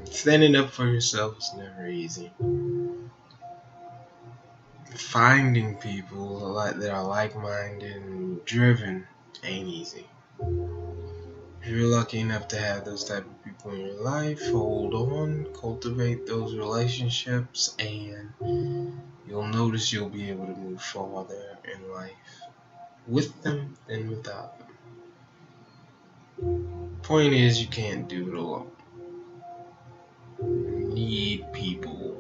Standing up for yourself is never easy. Finding people that are like-minded and driven ain't easy. If you're lucky enough to have those type of people in your life, hold on, cultivate those relationships, and you'll notice you'll be able to move farther in life with them than without them. Point is, you can't do it alone. You need people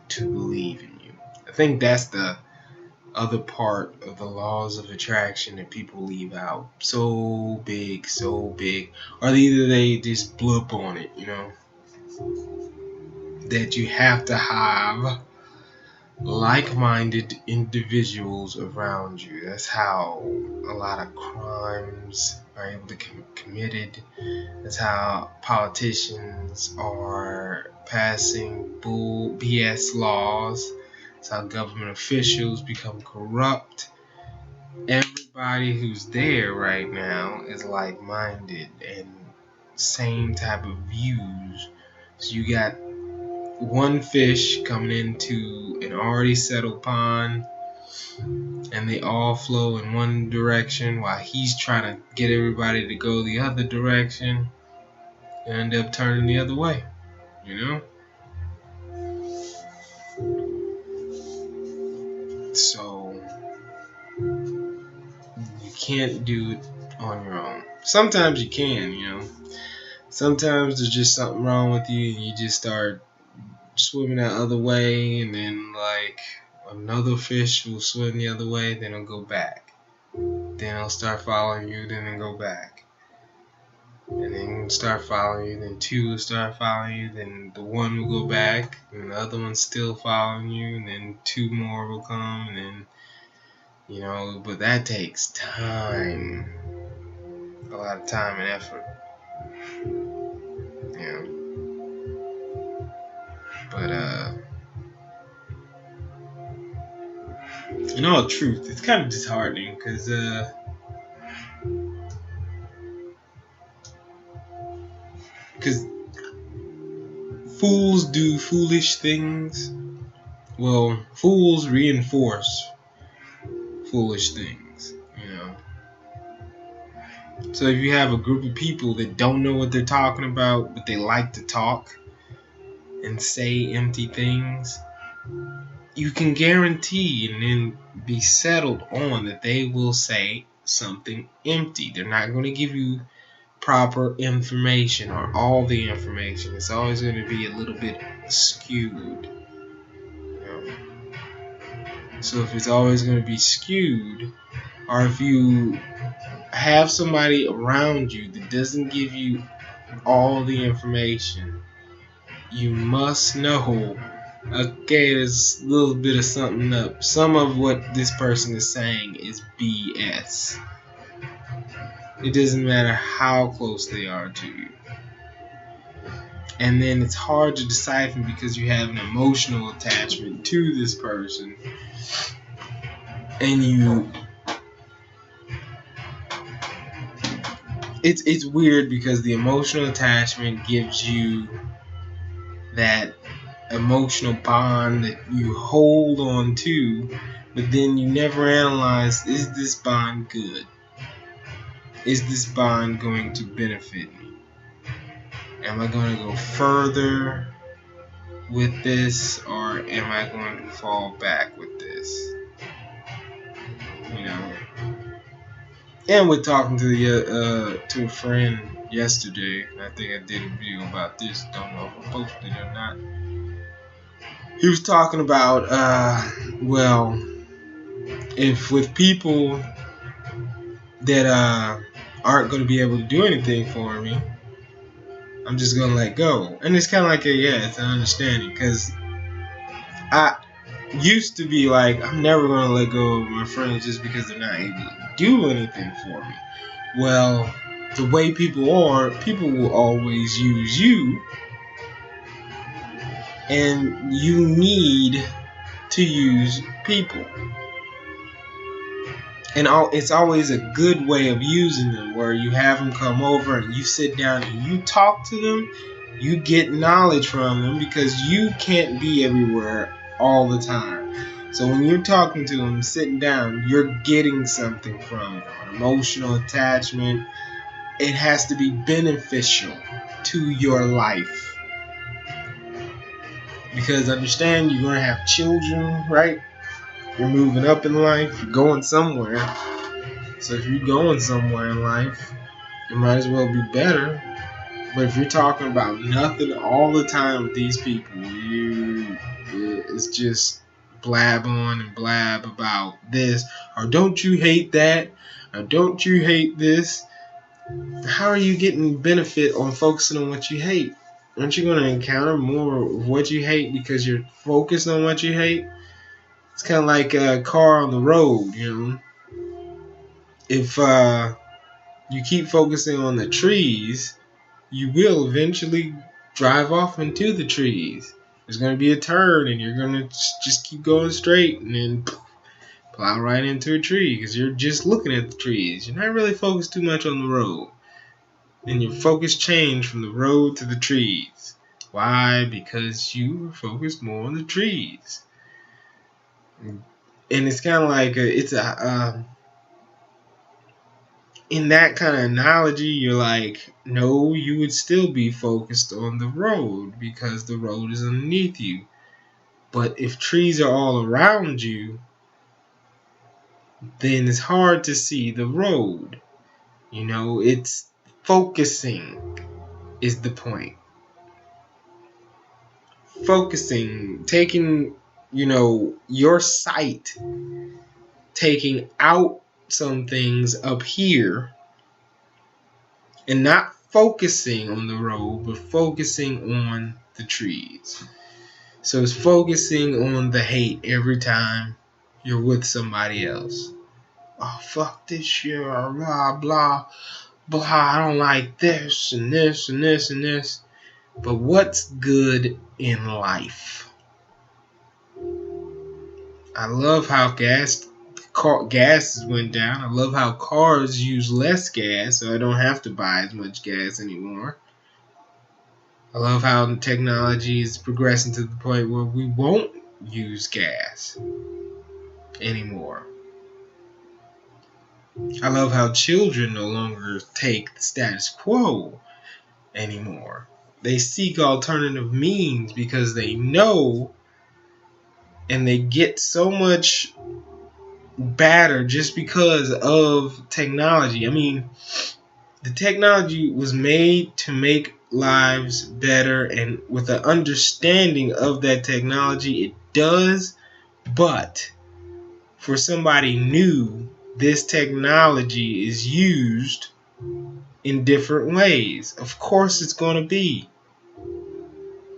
to believe in you. I think that's the other part of the laws of attraction that people leave out. So big, or either they just blip on it, that you have to have like-minded individuals around you. That's how a lot of crimes are able to be committed. That's how politicians are passing BS laws. That's how government officials become corrupt. Everybody who's there right now is like-minded and same type of views. So you got one fish coming into an already settled pond, and they all flow in one direction while he's trying to get everybody to go the other direction and end up turning the other way, So you can't do it on your own. Sometimes you can, Sometimes there's just something wrong with you and you just start swimming that other way, and then like another fish will swim the other way, then it'll go back. Then it'll start following you, then it'll go back. And then start following you, then two will start following you, then the one will go back, and the other one's still following you, and then two more will come, and then, but that takes time. A lot of time and effort. But in all truth, it's kind of disheartening because fools do foolish things. Well, fools reinforce foolish things, So if you have a group of people that don't know what they're talking about, but they like to talk and say empty things, you can guarantee and then be settled on that they will say something empty. They're not going to give you proper information or all the information. It's always going to be a little bit skewed. So if it's always going to be skewed, or if you have somebody around you that doesn't give you all the information, you must know, okay, there's a little bit of something up. Some of what this person is saying is BS. It doesn't matter how close they are to you. And then it's hard to decipher because you have an emotional attachment to this person. And it's weird because the emotional attachment gives you that emotional bond that you hold on to, but then you never analyze, is this bond good? Is this bond going to benefit me? Am I going to go further with this, or am I going to fall back with this? And we're talking to a friend yesterday, and I think I did a video about this. Don't know if I posted it or not. He was talking about, if with people that aren't going to be able to do anything for me, I'm just going to let go. And it's kind of like it's an understanding, because I used to be like, I'm never going to let go of my friends just because they're not able to do anything for me. Well, the way people are, people will always use you, and you need to use people. And it's always a good way of using them, where you have them come over and you sit down and you talk to them. You get knowledge from them because you can't be everywhere all the time. So when you're talking to them, sitting down, you're getting something from them, an emotional attachment. It has to be beneficial to your life. Because understand, you're going to have children, right? You're moving up in life, you're going somewhere. So if you're going somewhere in life, it might as well be better. But if you're talking about nothing all the time with these people, it's just blab on and blab about this, or don't you hate that, or don't you hate this. How are you getting benefit on focusing on what you hate? Aren't you going to encounter more of what you hate because you're focused on what you hate? It's kind of like a car on the road, you know. If you keep focusing on the trees, you will eventually drive off into the trees. There's going to be a turn and you're going to just keep going straight and then plow right into a tree because you're just looking at the trees. You're not really focused too much on the road. And your focus changed from the road to the trees. Why? Because you were focused more on the trees. And it's kind of like in that kind of analogy, you're like, no, you would still be focused on the road because the road is underneath you. But if trees are all around you, then it's hard to see the road. You know, it's focusing is the point. Focusing, taking, your sight, taking out some things up here and not focusing on the road, but focusing on the trees. So it's focusing on the hate every time you're with somebody else. Oh, fuck this shit, or blah, blah, blah, I don't like this and this and this and this. But what's good in life? I love how gas went down. I love how cars use less gas, so I don't have to buy as much gas anymore. I love how technology is progressing to the point where we won't use gas anymore. I love how children no longer take the status quo anymore. They seek alternative means because they know, and they get so much better just because of technology. I mean, the technology was made to make lives better, and with an understanding of that technology, it does. But for somebody new, this technology is used in different ways. Of course it's going to be.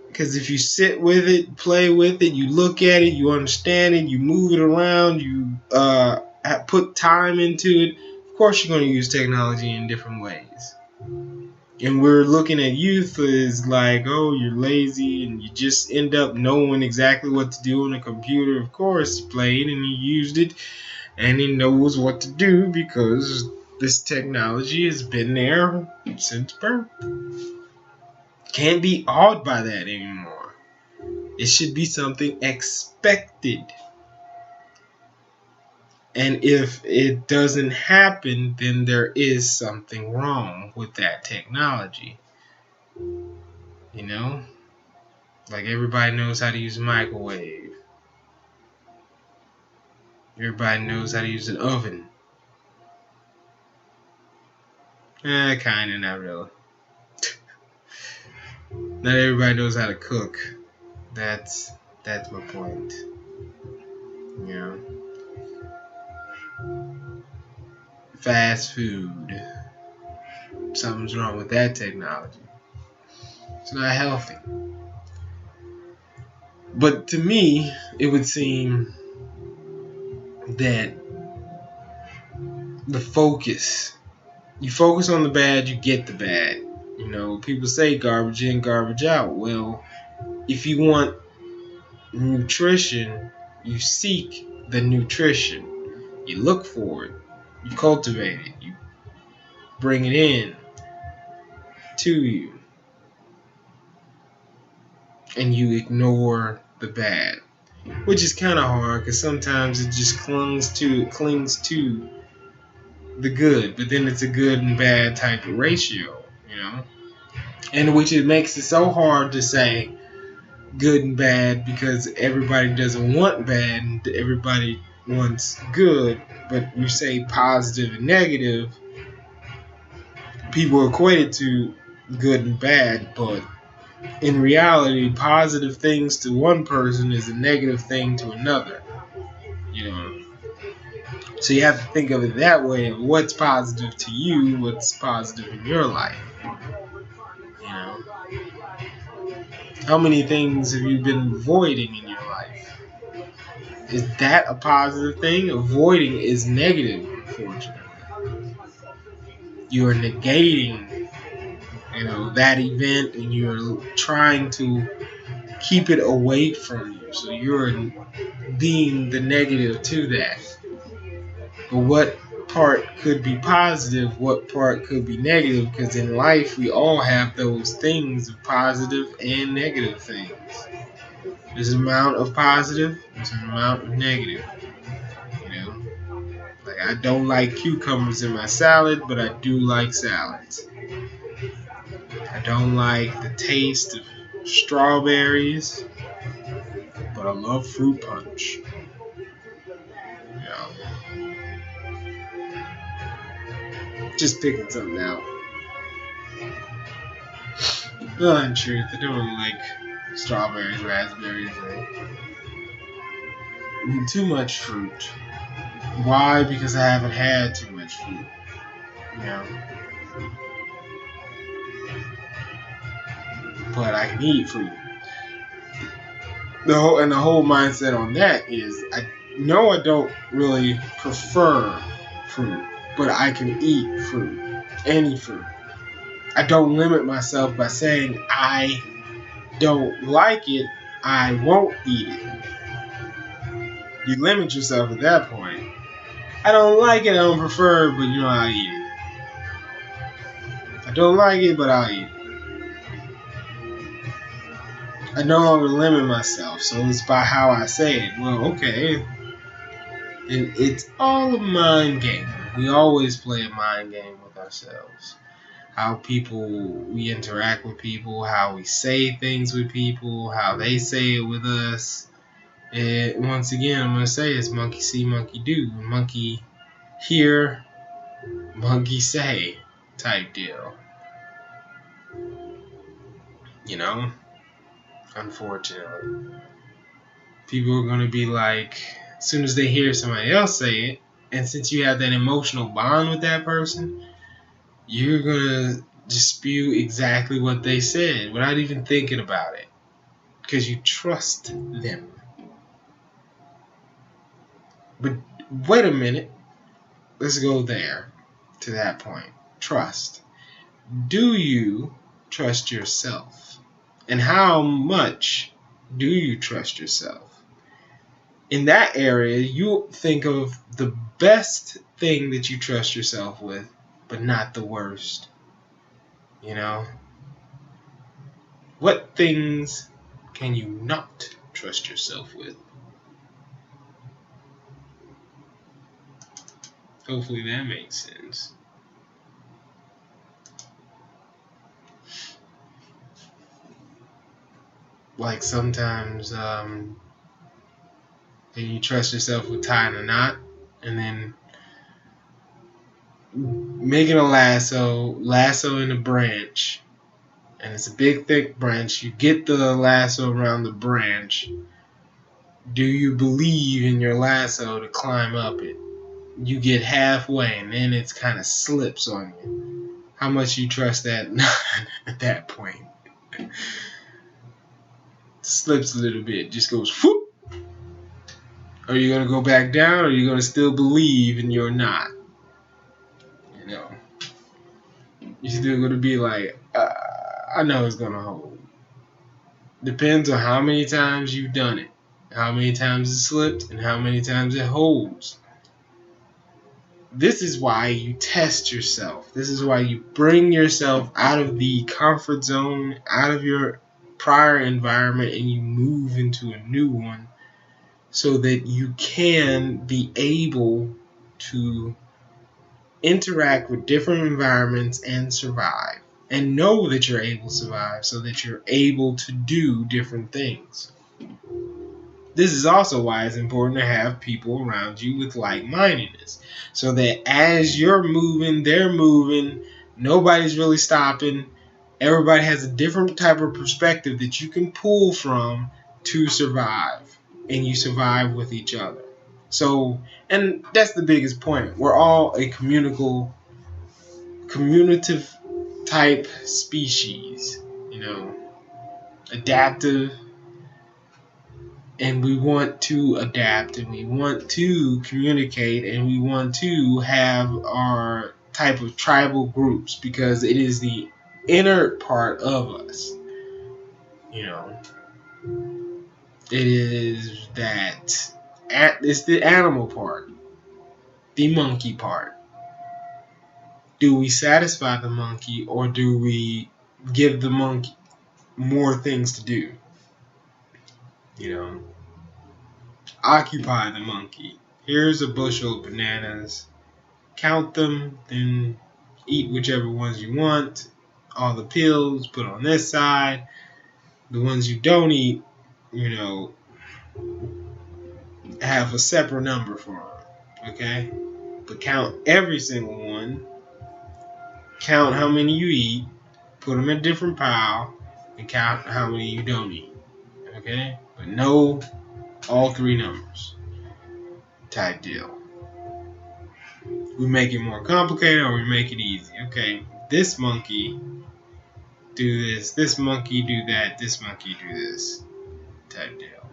Because if you sit with it, play with it, you look at it, you understand it, you move it around, you put time into it, of course you're going to use technology in different ways. And we're looking at youth as like, oh, you're lazy and you just end up knowing exactly what to do on a computer. Of course, he played and he used it and he knows what to do because this technology has been there since birth. Can't be awed by that anymore. It should be something expected. And if it doesn't happen, then there is something wrong with that technology. You know? Like everybody knows how to use a microwave. Everybody knows how to use an oven. Kinda, not really. Not everybody knows how to cook. That's my point. You know? Fast food. Something's wrong with that technology. It's not healthy. But to me, it would seem that the focus, you focus on the bad, you get the bad. You know, people say garbage in, garbage out. Well, if you want nutrition, you seek the nutrition. You look for it. You cultivate it. You bring it in to you. And you ignore the bad. Which is kind of hard because sometimes it just clings to the good. But then it's a good and bad type of ratio, you know? And which it makes it so hard to say good and bad because everybody doesn't want bad and everybody wants good. But you say positive and negative, people equate it to good and bad, but in reality, positive things to one person is a negative thing to another. You know, so you have to think of it that way: of what's positive to you, what's positive in your life. You know, how many things have you been avoiding in your life? Is that a positive thing? Avoiding is negative, unfortunately. You are negating, that event, and you're trying to keep it away from you. So you're being the negative to that. But what part could be positive? What part could be negative? Because in life, we all have those things of positive and negative things. There's an amount of positive, there's an amount of negative. Like, I don't like cucumbers in my salad, but I do like salads. I don't like the taste of strawberries, but I love fruit punch. Just picking something out. Well, in truth, I don't really like strawberries, raspberries, or too much fruit. Why? Because I haven't had too much fruit. But I can eat fruit. The whole mindset on that is, I don't really prefer fruit, but I can eat fruit, any fruit. I don't limit myself by saying I don't like it, I won't eat it. You limit yourself at that point. I don't like it, I don't prefer it, but I'll eat it. I don't like it, but I'll eat it. I no longer limit myself, so it's by how I say it. Well, okay. And it's all a mind game. We always play a mind game with ourselves. How we interact with people, how we say things with people, how they say it with us. And once again, I'm going to say it's monkey see, monkey do. Monkey hear, monkey say type deal. Unfortunately. People are going to be like, as soon as they hear somebody else say it, and since you have that emotional bond with that person, you're going to dispute exactly what they said without even thinking about it. Because you trust them. But wait a minute. Let's go there, to that point. Trust. Do you trust yourself? And how much do you trust yourself? In that area, you think of the best thing that you trust yourself with, but not the worst. What things can you not trust yourself with? Hopefully that makes sense. Like sometimes, can you trust yourself with tying a knot and then making a lasso in a branch, and it's a big thick branch. You get the lasso around the branch. Do you believe in your lasso to climb up it? You get halfway and then it kind of slips on you. How much you trust that knot at that point? Slips a little bit, just goes whoop. Are you going to go back down, or are you going to still believe in your knot? You're still going to be like, I know it's going to hold. Depends on how many times you've done it, how many times it slipped, and how many times it holds. this is why you test yourself. This is why you bring yourself out of the comfort zone, out of your prior environment, and you move into a new one so that you can be able to interact with different environments and survive. And know that you're able to survive so that you're able to do different things. This is also why it's important to have people around you with like-mindedness, so that as you're moving, they're moving, nobody's really stopping. Everybody has a different type of perspective that you can pull from to survive, and you survive with each other. So, and that's the biggest point. We're all a communicative type species, adaptive. And we want to adapt, and we want to communicate, and we want to have our type of tribal groups because it is the inner part of us. It is that, it's the animal part, the monkey part. Do we satisfy the monkey, or do we give the monkey more things to do? Occupy the monkey. Here's a bushel of bananas. Count them, then eat whichever ones you want. All the peels, put on this side. The ones you don't eat, have a separate number for them. Okay? But count every single one. Count how many you eat. Put them in a different pile. And count how many you don't eat. Okay? But no all three numbers type deal. We make it more complicated, or we make it easy. Okay, this monkey do this monkey do that, this monkey do this type deal.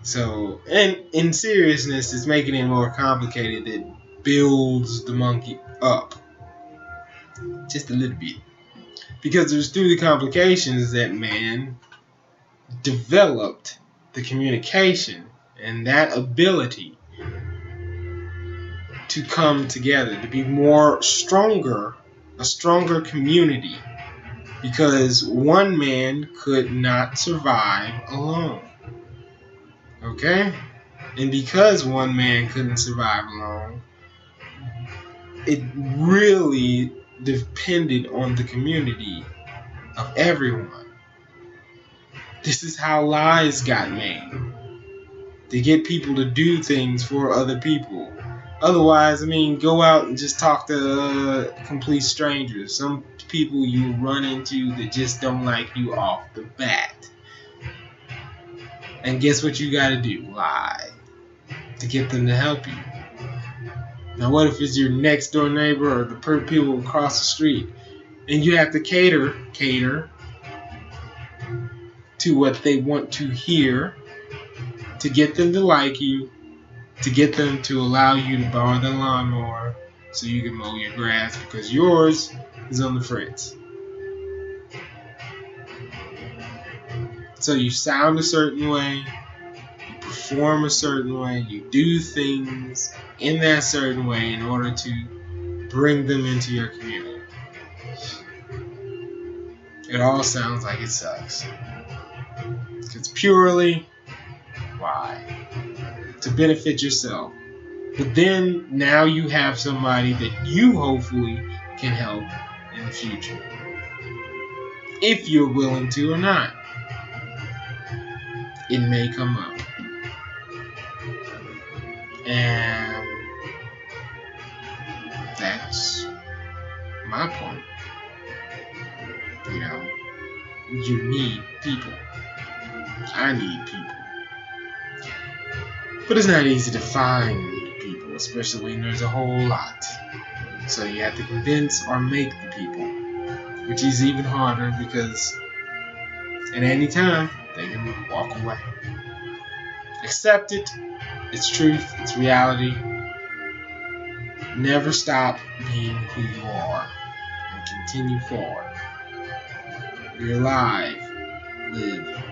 So, and in seriousness, it's making it more complicated. That builds the monkey up just a little bit, because it was through the complications that man developed the communication and that ability to come together, to be a stronger community, because one man could not survive alone. Okay? And because one man couldn't survive alone, it really depended on the community of everyone. This is how lies got made, to get people to do things for other people. Otherwise, go out and just talk to complete strangers. Some people you run into that just don't like you off the bat. And guess what you gotta do? Lie to get them to help you. Now, what if it's your next door neighbor or the people across the street, and you have to cater to what they want to hear, to get them to like you, to get them to allow you to borrow the lawnmower so you can mow your grass because yours is on the fritz. So you sound a certain way, you perform a certain way, you do things in that certain way in order to bring them into your community. It all sounds like it sucks. It's purely, why? To benefit yourself. But then now you have somebody that you hopefully can help in the future, if you're willing to or not. It may come up. And that's my point. You need people. I need people. But it's not easy to find people, especially when there's a whole lot. So you have to convince or make the people, which is even harder because at any time they can walk away. Accept it. It's truth. It's reality. Never stop being who you are and continue forward. You're alive. Live.